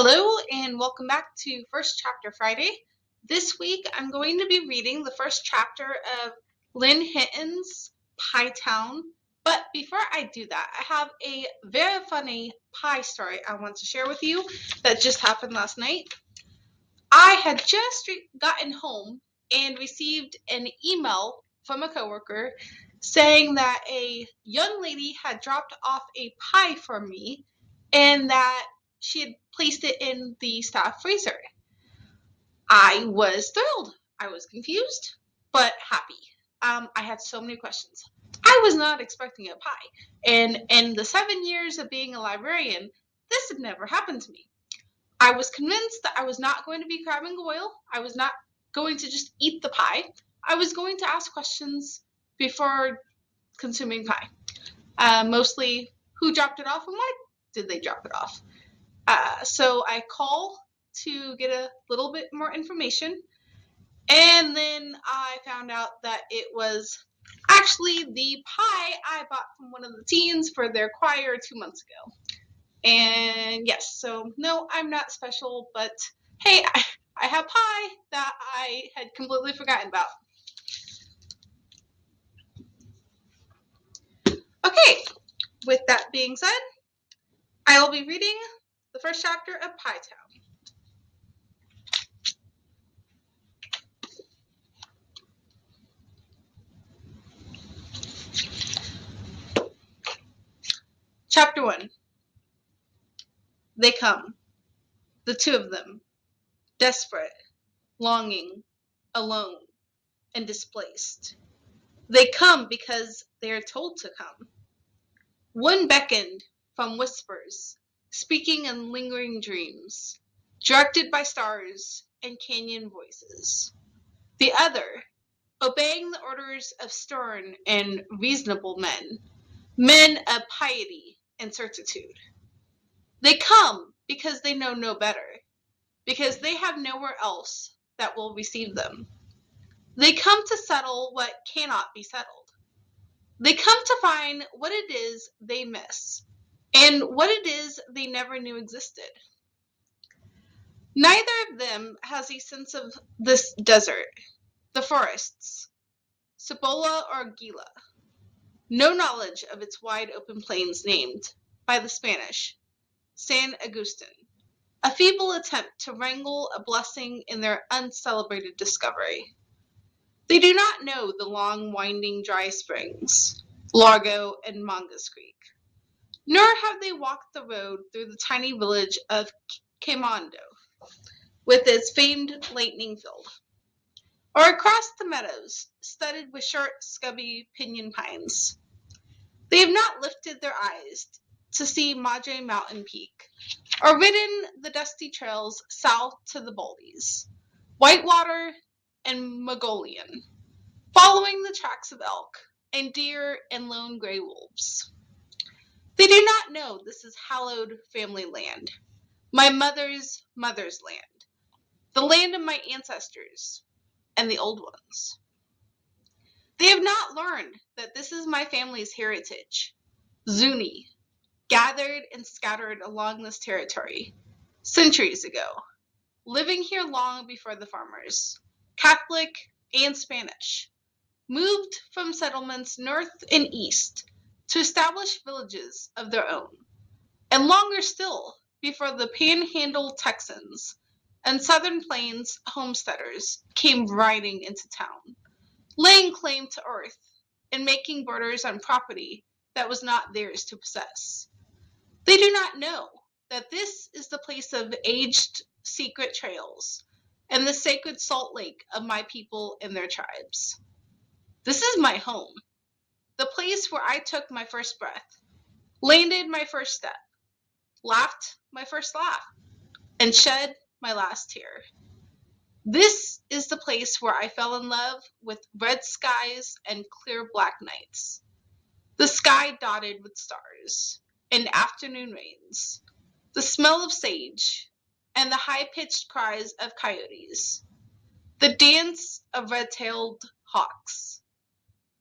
Hello and welcome back to First Chapter Friday. This week I'm going to be reading the first chapter of Lynne Hinton's Pie Town. But before I do that, I have a very funny pie story I want to share with you that just happened last night. I had just gotten home and received an email from a coworker saying that a young lady had dropped off a pie for me and that she had placed it in the staff freezer. I was thrilled. I was confused, but happy. I had so many questions. I was not expecting a pie. And in the 7 years of being a librarian, this had never happened to me. I was convinced that I was not going to be crab and goyle. I was not going to just eat the pie. I was going to ask questions before consuming pie. Mostly, who dropped it off and why did they drop it off? So I call to get a little bit more information, and then I found out that it was actually the pie I bought from one of the teens for their choir 2 months ago. And yes, so no, I'm not special, but hey, I have pie that I had completely forgotten about. Okay, with that being said, I will be reading the first chapter of Pie Town. Chapter 1. They come, the two of them, desperate, longing, alone, and displaced. They come because they are told to come. One beckoned from whispers, speaking in lingering dreams, directed by stars and canyon voices. The other, obeying the orders of stern and reasonable men of piety and certitude. They come because they know no better, because they have nowhere else that will receive them. They come to settle what cannot be settled. They come to find what it is they miss, and what it is they never knew existed. Neither of them has a sense of this desert, the forests, Cibola or Gila. No knowledge of its wide open plains named, by the Spanish, San Agustin, a feeble attempt to wrangle a blessing in their uncelebrated discovery. They do not know the long, winding dry springs, Largo and Mongas Creek, nor have they walked the road through the tiny village of Quemando, with its famed lightning field, or across the meadows studded with short, scubby pinyon pines. They have not lifted their eyes to see Madre Mountain Peak, or ridden the dusty trails south to the Baldies, Whitewater, and Mogolian, following the tracks of elk and deer and lone gray wolves. They do not know this is hallowed family land, my mother's mother's land, the land of my ancestors and the old ones. They have not learned that this is my family's heritage, Zuni, gathered and scattered along this territory centuries ago, living here long before the farmers, Catholic and Spanish, moved from settlements north and east to establish villages of their own, and longer still before the Panhandle Texans and Southern Plains homesteaders came riding into town, laying claim to earth and making borders on property that was not theirs to possess. They do not know that this is the place of aged secret trails and the sacred salt lake of my people and their tribes. This is my home, the place where I took my first breath, landed my first step, laughed my first laugh, and shed my last tear. This is the place where I fell in love with red skies and clear black nights, the sky dotted with stars, and afternoon rains, the smell of sage, and the high-pitched cries of coyotes, the dance of red-tailed hawks.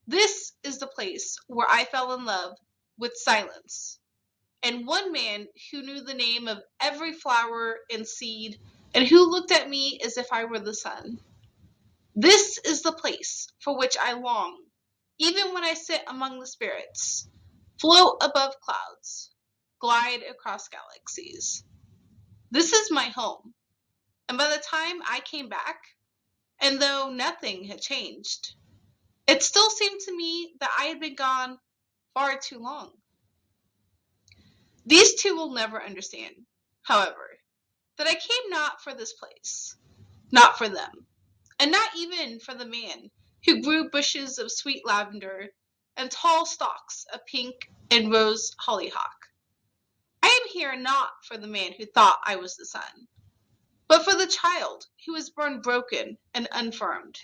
This is the place where I fell in love with silence and one man who knew the name of every flower and seed, and who looked at me as if I were the sun. This is the place for which I long, even when I sit among the spirits, float above clouds, glide across galaxies. This is my home, and by the time I came back, and though nothing had changed, it still seemed to me that I had been gone far too long. These two will never understand, however, that I came not for this place, not for them, and not even for the man who grew bushes of sweet lavender and tall stalks of pink and rose hollyhock. I am here not for the man who thought I was the sun, but for the child who was born broken and unformed,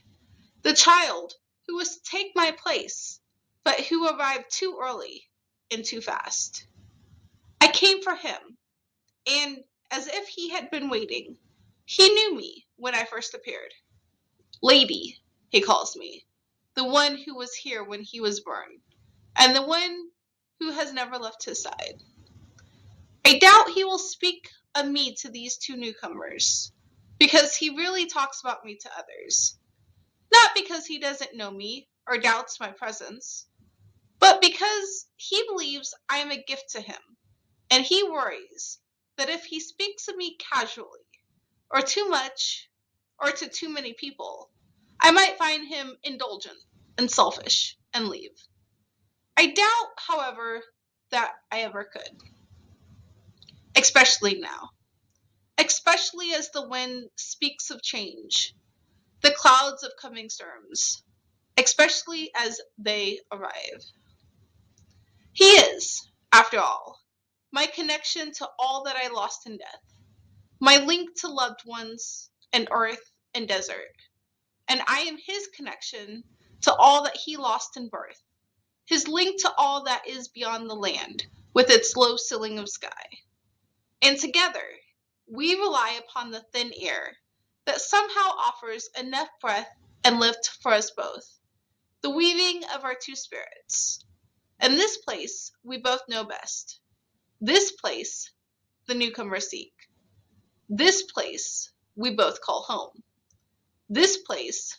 the child who was to take my place, but who arrived too early and too fast. I came for him, and as if he had been waiting, he knew me when I first appeared. Lady, he calls me, the one who was here when he was born, and the one who has never left his side. I doubt he will speak of me to these two newcomers, because he really talks about me to others. Not because he doesn't know me or doubts my presence, but because he believes I am a gift to him, and he worries that if he speaks of me casually, or too much, or to too many people, I might find him indulgent and selfish and leave. I doubt, however, that I ever could. Especially now. Especially as the wind speaks of change, the clouds of coming storms, especially as they arrive. He is, after all, my connection to all that I lost in death, my link to loved ones and earth and desert, and I am his connection to all that he lost in birth, his link to all that is beyond the land with its low ceiling of sky. And together, we rely upon the thin air that somehow offers enough breath and lift for us both, the weaving of our two spirits. And this place we both know best. This place the newcomers seek. This place we both call home. This place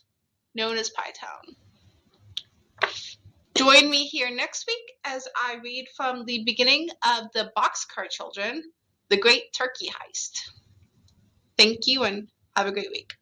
known as Pie Town. Join me here next week as I read from the beginning of the Boxcar Children, The Great Turkey Heist. Thank you and have a great week.